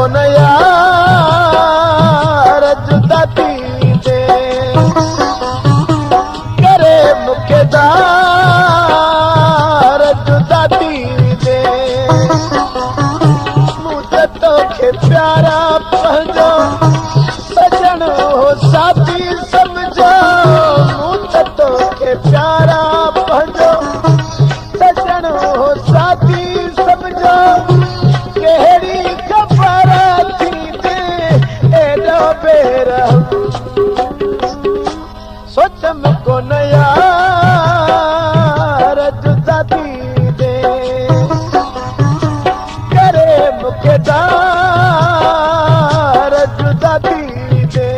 कोन यार जुदा थी दे करे मूंखे दार जुदा थी दे मूं त तोखे प्यारा पंहिंजो सजण हो साथी समझो मूं त तोखे प्यारा पंहिंजो सजण हो साथी समझो कहिड़ी ख़बर थी दे एॾो बेरहम सोचम कोन यार जुदा थी दे करे मूंखे दार जुदा थी दे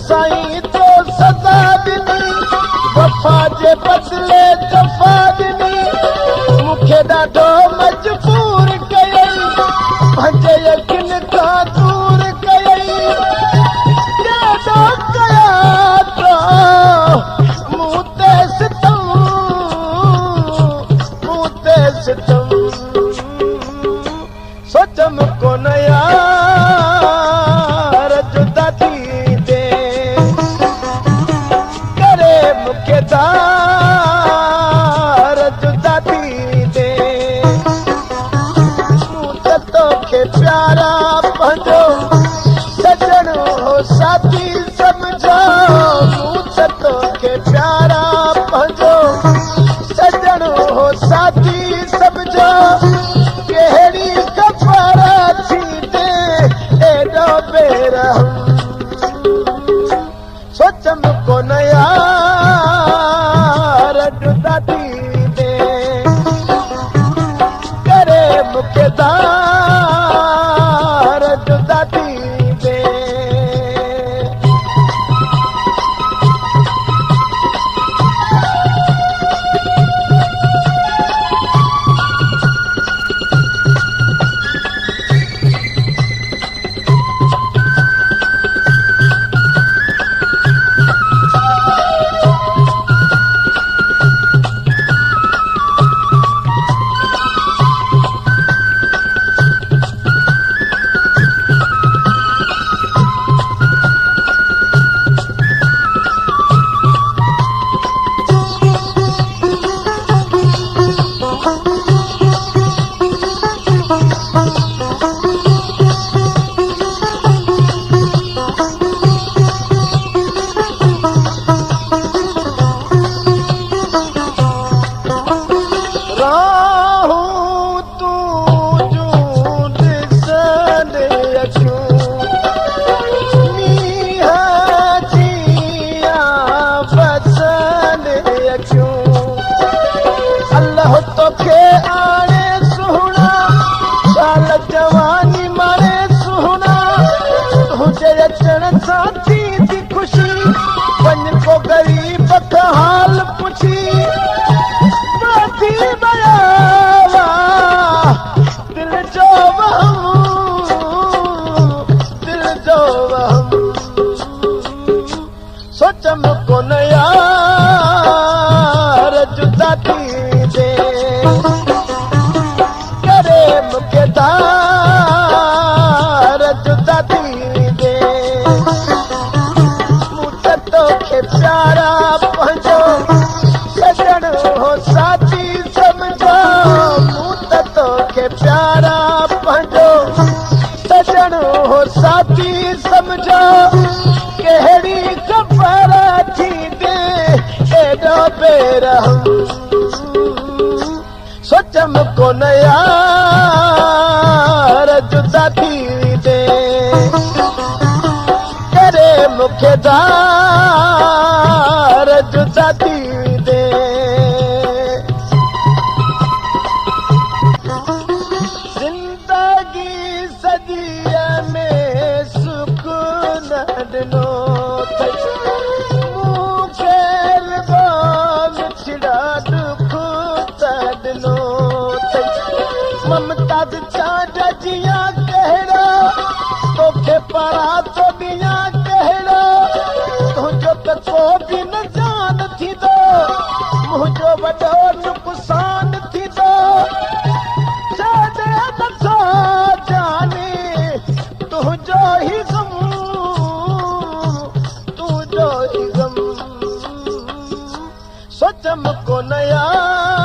साईं तो सदा ॾिनी वफ़ा जे बदिले जफ़ा ॾिनी मूंखे ॾाढो मजबूर कयई पंहिंजे यकीन खां दूर कयई ॾाढो कया तो मूं ते सितम सोचम कोन यार जुदा थी दे करे मूंखे दार जुदा थी दे मूं त तोखे प्यारा पंहिंजो सजण हो साथी समझो मूं त तोखे प्यारा पंहिंजो सजण हो साथी समझो कहिड़ी ख़बर थी दे एॾो बेरहम सोचम कोन यार जुदा थी दे करे मूंखे दार जुदा थी दे बेरहम सोचम कोन यार जुदा थी दे करे मूंखे दार जुदा थी दे ज़िंदगी सॼीअ में सुख न ॾिनो मूंखे मिठड़ा दुख त ॾिनो ममता चांड जियां कहिड़ा तोखे परा तो ॾियां कहिड़ा तुंहिंजो त को बि न जान थींदो मुंहिंजो वॾो नुक़सान थींदो छॾे नथो जाने तुंहिंजो ई ग़म तुंहिंजो ई ग़म सोचम कोन यार